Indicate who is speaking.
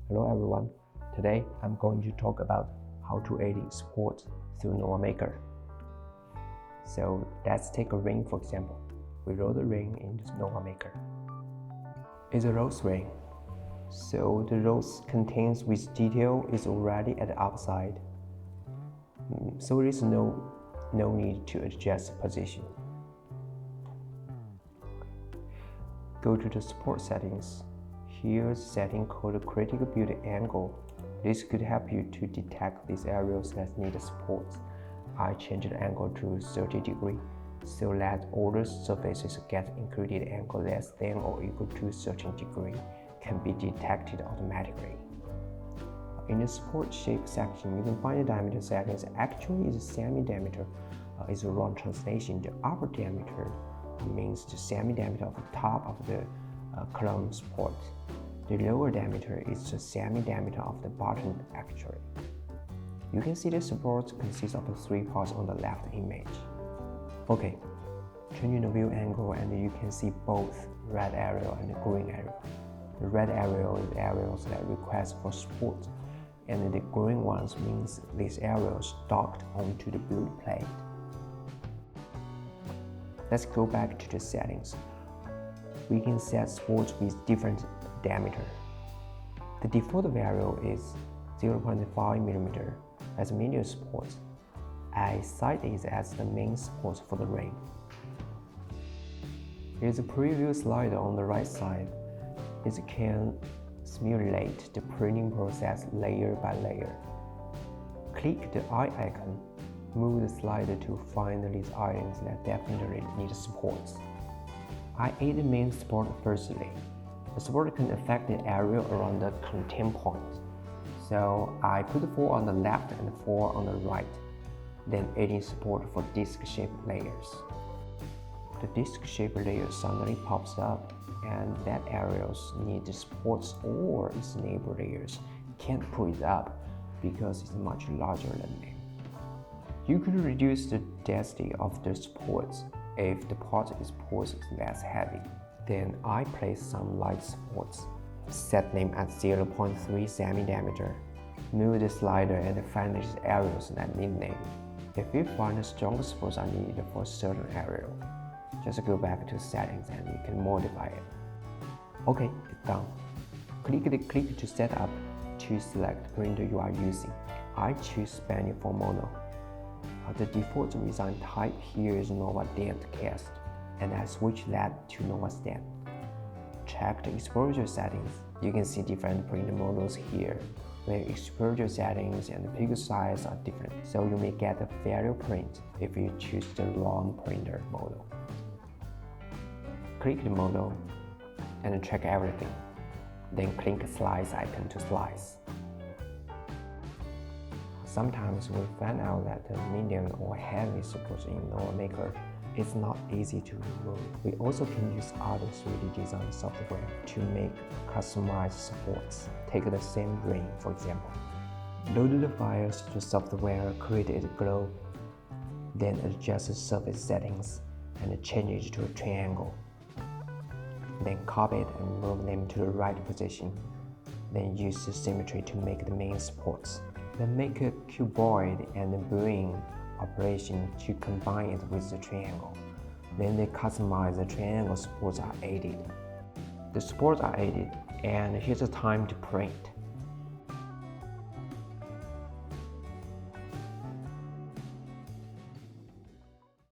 Speaker 1: Hello everyone, today I'm going to talk about how to edit support through novamaker. So let's take a ring for example. We roll the ring into novamaker. It's a rose ring, so the rose contains which detail is already at the upside. So there is no need to adjust the position. Go to the support settings. Here's a setting called critical build angle. This could help you to detect these areas that need support. I changed the angle to 30 degrees so that all the surfaces get included angle less than or equal to 30 degrees can be detected automatically. In the support shape section, you can find the diameter settings. Actually, the semi-diameter is a wrong translation. The upper diameter means the semi-diameter of the top of the column support. The lower diameter is the semi-diameter of the bottom actually. You can see the support consists of 3 parts on the left image. Okay, changing the view angle and you can see both red area and green area. The red area is areas that request for support, and the green ones means these areas docked onto the build plate. Let's go back to the settings. We can set supports with different diameter. The default value is 0.5 mm as medial support. I cite it as the main support for the ring. There is a preview slider on the right side. It can simulate the printing process layer by layer. Click the eye icon. Move the slider to find these items that definitely need support. I add the main support firstly. The support can affect the area around the content point. So I put 4 on the left and 4 on the right, then adding support for disc-shaped layers. The disc-shaped layer suddenly pops up, and that areas need the supports or its neighbor layers can't put it up because it's much larger than them. You could reduce the density of the supports if the part is less heavy. Then I place some light supports. Set them at 0.3 semi-diameter. Move the slider and find these areas that need them. If you find the stronger supports are needed for a certain area, just go back to settings and you can modify it. Okay, it's done. Click to set up to select the printer you are using. I choose Spanish for mono. The default design type here is Nova Dent Cast, and I switch that to Nova Stamp. Check the exposure settings. You can see different printer models here, where exposure settings and the pixel size are different, so you may get a failure print if you choose the wrong printer model. Click the model and check everything. Then click the slice icon to slice. Sometimes we find out that the medium or heavy support in novamaker is not easy to remove. We also can use other 3D design software to make customized supports. Take the same ring, for example. Load the files to software, create a globe, then adjust the surface settings and change it to a triangle. Then copy it and move them to the right position. Then use the symmetry to make the main supports. Then make a cuboid and a boolean operation to combine it with the triangle. Then the customized triangle supports are added. The supports are added, and here's the time to print.